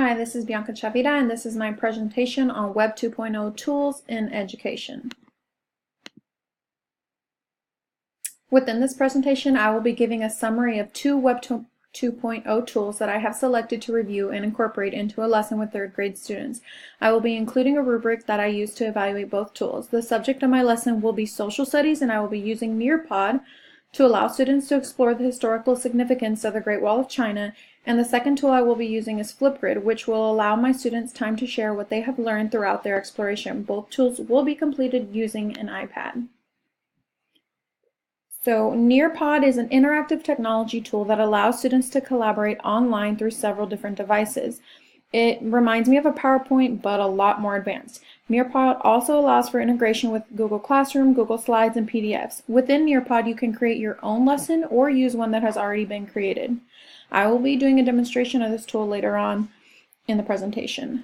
Hi, this is Bianca Chavira, and this is my presentation on Web 2.0 tools in education. Within this presentation, I will be giving a summary of two Web 2.0 tools that I have selected to review and incorporate into a lesson with third grade students. I will be including a rubric that I use to evaluate both tools. The subject of my lesson will be social studies, and I will be using Nearpod to allow students to explore the historical significance of the Great Wall of China, and the second tool I will be using is Flipgrid, which will allow my students time to share what they have learned throughout their exploration. Both tools will be completed using an iPad. So Nearpod is an interactive technology tool that allows students to collaborate online through several different devices. It reminds me of a PowerPoint, but a lot more advanced. Nearpod also allows for integration with Google Classroom, Google Slides, and PDFs. Within Nearpod, you can create your own lesson or use one that has already been created. I will be doing a demonstration of this tool later on in the presentation.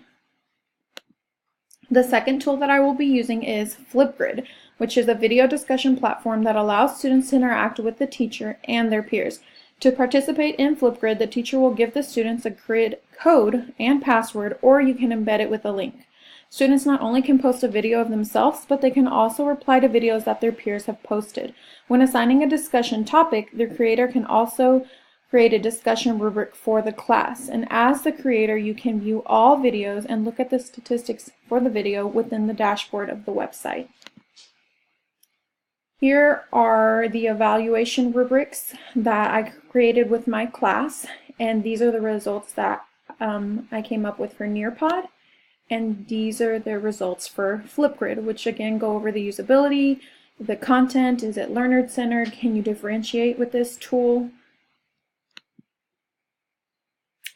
The second tool that I will be using is Flipgrid, which is a video discussion platform that allows students to interact with the teacher and their peers. To participate in Flipgrid, the teacher will give the students a grid code and password, or you can embed it with a link. Students not only can post a video of themselves, but they can also reply to videos that their peers have posted. When assigning a discussion topic, the creator can also create a discussion rubric for the class. And as the creator, you can view all videos and look at the statistics for the video within the dashboard of the website. Here are the evaluation rubrics that I created with my class, and these are the results that I came up with for Nearpod, and these are the results for Flipgrid, which again go over the usability, the content, is it learner-centered, can you differentiate with this tool?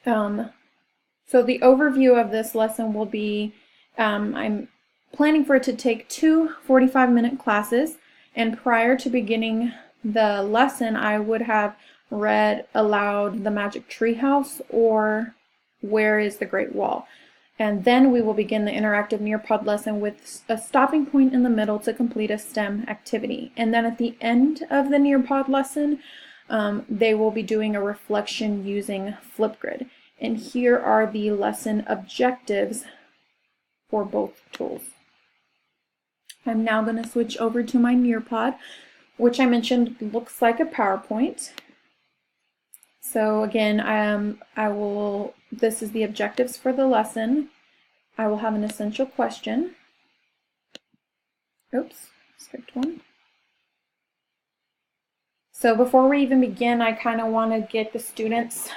So the overview of this lesson will be, I'm planning for it to take two 45-minute classes, and prior to beginning the lesson, I would have read aloud The Magic Tree House or Where is the Great Wall? And then we will begin the interactive Nearpod lesson with a stopping point in the middle to complete a STEM activity. And then at the end of the Nearpod lesson, they will be doing a reflection using Flipgrid. And here are the lesson objectives for both tools. I'm now going to switch over to my Nearpod, which I mentioned looks like a PowerPoint. So again, this is the objectives for the lesson. I will have an essential question. Oops, skipped one. So before we even begin, I kind of want to get the students'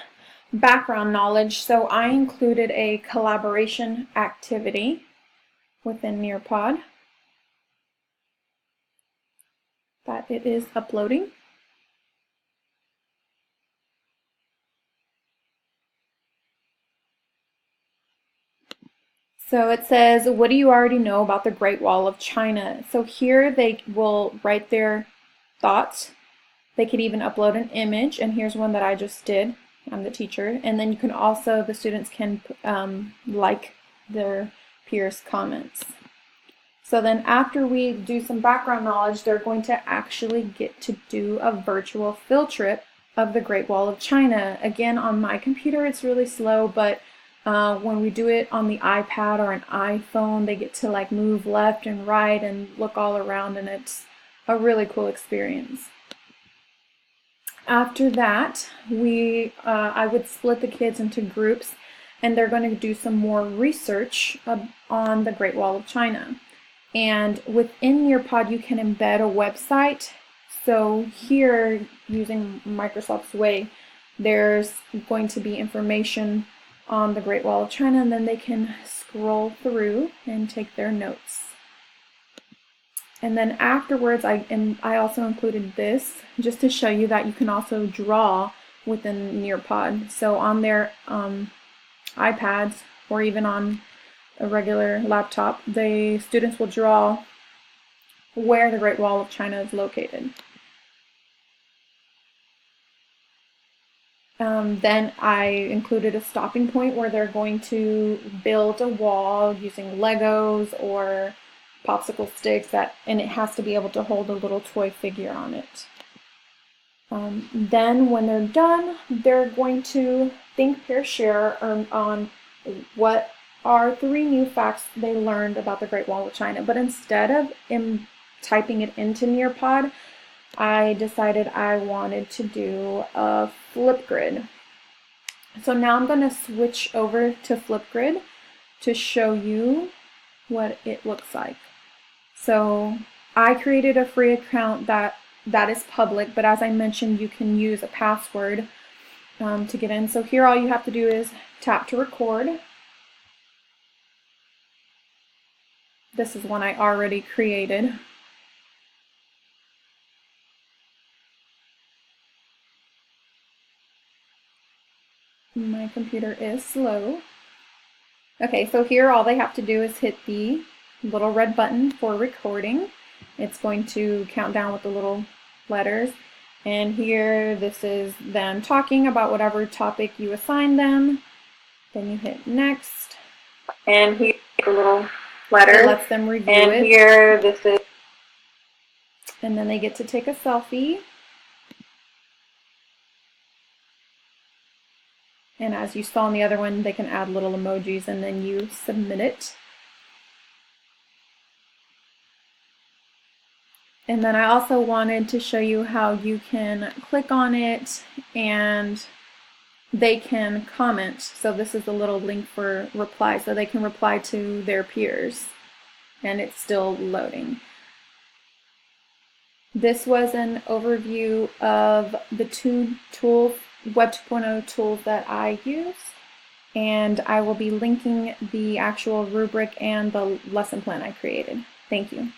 background knowledge. So I included a collaboration activity within Nearpod that it is uploading. So it says, what do you already know about the Great Wall of China? So here they will write their thoughts. They could even upload an image, and here's one that I just did. I'm the teacher. And then you can also, the students can like their peers' comments. So then after we do some background knowledge, they're going to actually get to do a virtual field trip of the Great Wall of China. Again, on my computer it's really slow, but when we do it on the iPad or an iPhone, they get to like move left and right and look all around, and it's a really cool experience. After that, I would split the kids into groups, and they're going to do some more research on the Great Wall of China. And within Nearpod, you can embed a website. So here, using Microsoft's Way, there's going to be information on the Great Wall of China, and then they can scroll through and take their notes. And then afterwards, I also included this just to show you that you can also draw within Nearpod. So on their iPads or even on a regular laptop, the students will draw where the Great Wall of China is located. Then I included a stopping point where they're going to build a wall using Legos or popsicle sticks, and it has to be able to hold a little toy figure on it. Then when they're done, they're going to think, pair, share on what are 3 new facts they learned about the Great Wall of China. But instead of typing it into Nearpod, I decided I wanted to do a Flipgrid. So now I'm going to switch over to Flipgrid to show you what it looks like. So I created a free account that is public, but as I mentioned, you can use a password to get in. So here all you have to do is tap to record. This is one I already created. My computer is slow. Okay, so here all they have to do is hit the little red button for recording. It's going to count down with the little letters. And here, this is them talking about whatever topic you assign them. Then you hit next. And here, the little letters. It lets them review and it. And here, this is. And then they get to take a selfie. And as you saw in the other one, they can add little emojis and then you submit it. And then I also wanted to show you how you can click on it and they can comment. So this is a little link for reply, so they can reply to their peers. And it's still loading. This was an overview of the 2 tools, Web 2.0 tools that I use, and I will be linking the actual rubric and the lesson plan I created. Thank you.